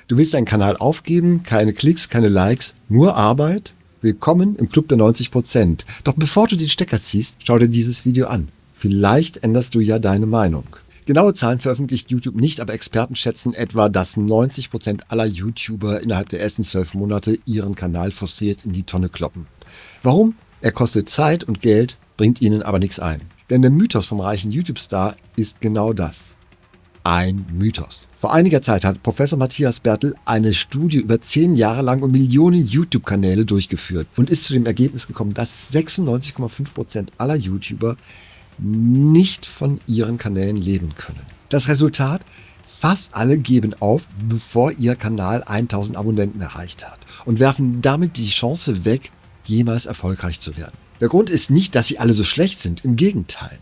Du willst deinen Kanal aufgeben, keine Klicks, keine Likes, nur Arbeit? Willkommen im Club der 90%. Doch bevor du den Stecker ziehst, schau dir dieses Video an. Vielleicht änderst du ja deine Meinung. Genaue Zahlen veröffentlicht YouTube nicht, aber Experten schätzen etwa, dass 90% aller YouTuber innerhalb der ersten 12 Monate ihren Kanal frustriert in die Tonne kloppen. Warum? Er kostet Zeit und Geld, bringt ihnen aber nichts ein. Denn der Mythos vom reichen YouTube-Star ist genau das. Ein Mythos. Vor einiger Zeit hat Professor Matthias Bertel eine Studie über 10 Jahre lang und Millionen YouTube-Kanäle durchgeführt und ist zu dem Ergebnis gekommen, dass 96,5% aller YouTuber nicht von ihren Kanälen leben können. Das Resultat? Fast alle geben auf, bevor ihr Kanal 1000 Abonnenten erreicht hat und werfen damit die Chance weg, jemals erfolgreich zu werden. Der Grund ist nicht, dass sie alle so schlecht sind, im Gegenteil.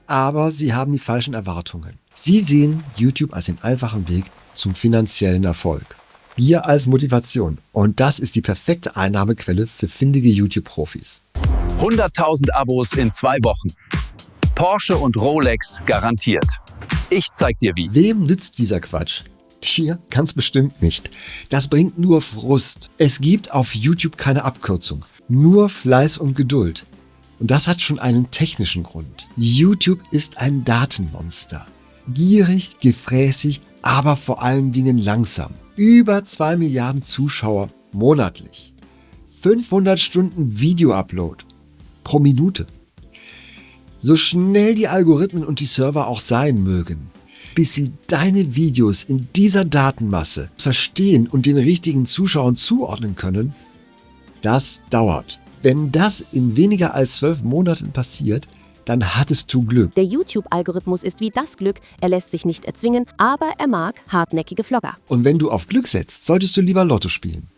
Aber sie haben die falschen Erwartungen. Sie sehen YouTube als den einfachen Weg zum finanziellen Erfolg. Wir als Motivation. Und das ist die perfekte Einnahmequelle für findige YouTube-Profis. 100.000 Abos in 2 Wochen. Porsche und Rolex garantiert. Ich zeig dir wie. Wem nützt dieser Quatsch? Dir ganz bestimmt nicht. Das bringt nur Frust. Es gibt auf YouTube keine Abkürzung. Nur Fleiß und Geduld. Und das hat schon einen technischen Grund. YouTube ist ein Datenmonster. Gierig, gefräßig, aber vor allen Dingen langsam. Über 2 Milliarden Zuschauer monatlich. 500 Stunden Video-Upload pro Minute. So schnell die Algorithmen und die Server auch sein mögen, bis sie deine Videos in dieser Datenmasse verstehen und den richtigen Zuschauern zuordnen können, das dauert. Wenn das in weniger als 12 Monaten passiert, dann hattest du Glück. Der YouTube-Algorithmus ist wie das Glück, er lässt sich nicht erzwingen, aber er mag hartnäckige Vlogger. Und wenn du auf Glück setzt, solltest du lieber Lotto spielen.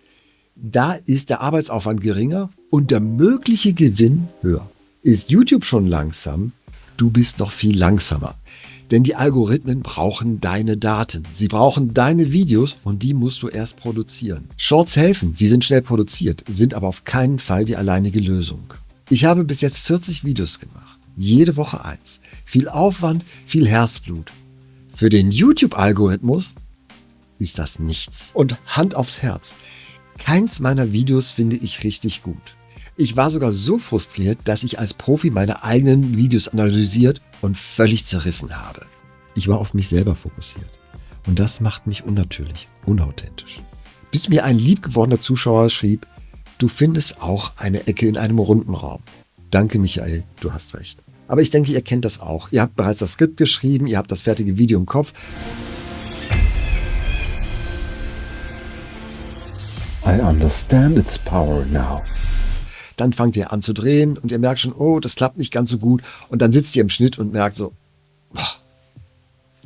Da ist der Arbeitsaufwand geringer und der mögliche Gewinn höher. Ist YouTube schon langsam, du bist noch viel langsamer. Denn die Algorithmen brauchen deine Daten. Sie brauchen deine Videos und die musst du erst produzieren. Shorts helfen, sie sind schnell produziert, sind aber auf keinen Fall die alleinige Lösung. Ich habe bis jetzt 40 Videos gemacht. Jede Woche eins. Viel Aufwand, viel Herzblut. Für den YouTube-Algorithmus ist das nichts. Und Hand aufs Herz. Keins meiner Videos finde ich richtig gut. Ich war sogar so frustriert, dass ich als Profi meine eigenen Videos analysiert und völlig zerrissen habe. Ich war auf mich selber fokussiert. Und das macht mich unnatürlich, unauthentisch. Bis mir ein liebgewordener Zuschauer schrieb, du findest auch eine Ecke in einem runden Raum. Danke, Michael, du hast recht. Aber ich denke, ihr kennt das auch. Ihr habt bereits das Skript geschrieben, ihr habt das fertige Video im Kopf. I understand its power now. Dann fangt ihr an zu drehen und ihr merkt schon, oh, das klappt nicht ganz so gut. Und dann sitzt ihr im Schnitt und merkt so,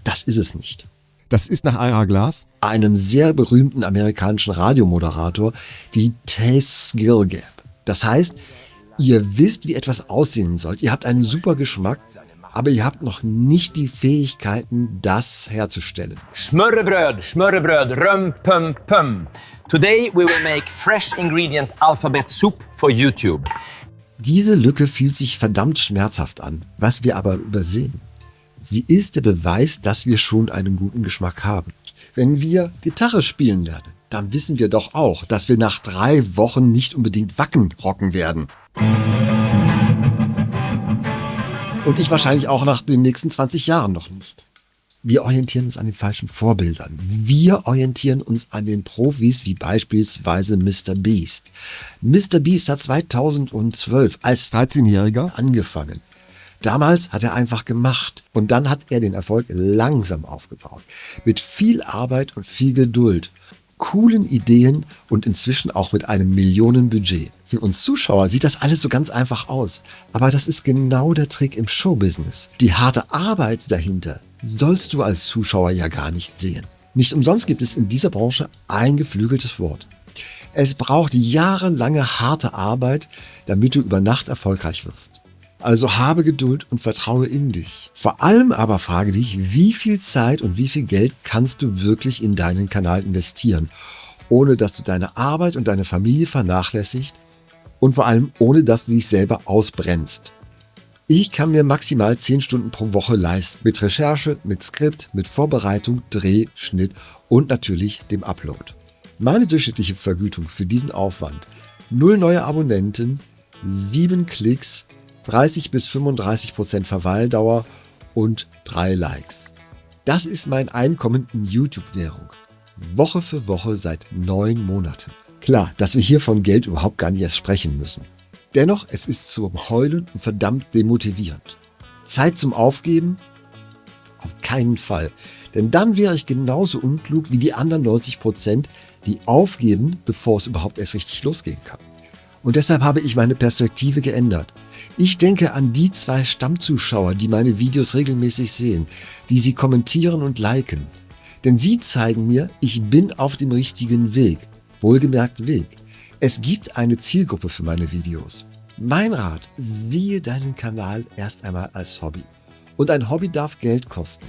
das ist es nicht. Das ist nach Ira Glass, Einem sehr berühmten amerikanischen Radiomoderator, die Taste Skill Gap. Das heißt, ihr wisst, wie etwas aussehen soll. Ihr habt einen super Geschmack, aber ihr habt noch nicht die Fähigkeiten, das herzustellen. Smørrebrød, röm, pum, pum. Today we will make fresh ingredient alphabet soup for YouTube. Diese Lücke fühlt sich verdammt schmerzhaft an, was wir aber übersehen. Sie ist der Beweis, dass wir schon einen guten Geschmack haben. Wenn wir Gitarre spielen lernen, dann wissen wir doch auch, dass wir nach 3 Wochen nicht unbedingt Wacken rocken werden. Und ich wahrscheinlich auch nach den nächsten 20 Jahren noch nicht. Wir orientieren uns an den falschen Vorbildern. Wir orientieren uns an den Profis wie beispielsweise Mr. Beast. Mr. Beast hat 2012 als 13-Jähriger, angefangen. Damals hat er einfach gemacht und dann hat er den Erfolg langsam aufgebaut. Mit viel Arbeit und viel Geduld, coolen Ideen und inzwischen auch mit einem Millionenbudget. Für uns Zuschauer sieht das alles so ganz einfach aus. Aber das ist genau der Trick im Showbusiness. Die harte Arbeit dahinter sollst du als Zuschauer ja gar nicht sehen. Nicht umsonst gibt es in dieser Branche ein geflügeltes Wort. Es braucht jahrelange harte Arbeit, damit du über Nacht erfolgreich wirst. Also habe Geduld und vertraue in dich. Vor allem aber frage dich, wie viel Zeit und wie viel Geld kannst du wirklich in deinen Kanal investieren, ohne dass du deine Arbeit und deine Familie vernachlässigt und vor allem ohne dass du dich selber ausbrennst. Ich kann mir maximal 10 Stunden pro Woche leisten. Mit Recherche, mit Skript, mit Vorbereitung, Dreh, Schnitt und natürlich dem Upload. Meine durchschnittliche Vergütung für diesen Aufwand: 0 neue Abonnenten, 7 Klicks, 30-35% Verweildauer und 3 Likes. Das ist mein Einkommen in YouTube-Währung. Woche für Woche seit 9 Monaten. Klar, dass wir hier von Geld überhaupt gar nicht erst sprechen müssen. Dennoch, es ist zum Heulen und verdammt demotivierend. Zeit zum Aufgeben? Auf keinen Fall. Denn dann wäre ich genauso unklug wie die anderen 90%, die aufgeben, bevor es überhaupt erst richtig losgehen kann. Und deshalb habe ich meine Perspektive geändert. Ich denke an die 2 Stammzuschauer, die meine Videos regelmäßig sehen, die sie kommentieren und liken. Denn sie zeigen mir, ich bin auf dem richtigen Weg. Wohlgemerkt Weg. Es gibt eine Zielgruppe für meine Videos. Mein Rat: siehe deinen Kanal erst einmal als Hobby. Und ein Hobby darf Geld kosten.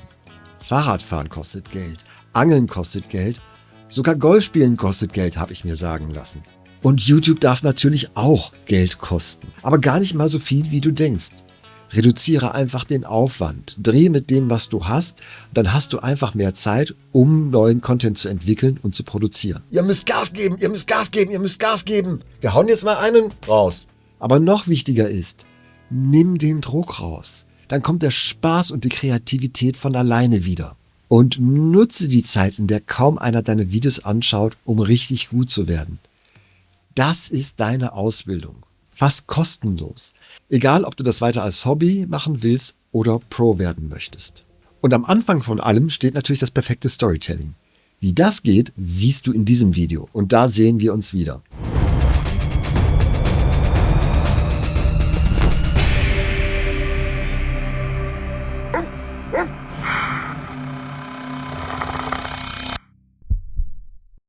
Fahrradfahren kostet Geld, Angeln kostet Geld, sogar Golfspielen kostet Geld, habe ich mir sagen lassen. Und YouTube darf natürlich auch Geld kosten, aber gar nicht mal so viel, wie du denkst. Reduziere einfach den Aufwand, dreh mit dem, was du hast, dann hast du einfach mehr Zeit, um neuen Content zu entwickeln und zu produzieren. Ihr müsst Gas geben, ihr müsst Gas geben, ihr müsst Gas geben. Wir hauen jetzt mal einen raus. Aber noch wichtiger ist, nimm den Druck raus. Dann kommt der Spaß und die Kreativität von alleine wieder. Und nutze die Zeit, in der kaum einer deine Videos anschaut, um richtig gut zu werden. Das ist deine Ausbildung. Fast kostenlos. Egal, ob du das weiter als Hobby machen willst oder Pro werden möchtest. Und am Anfang von allem steht natürlich das perfekte Storytelling. Wie das geht, siehst du in diesem Video. Und da sehen wir uns wieder.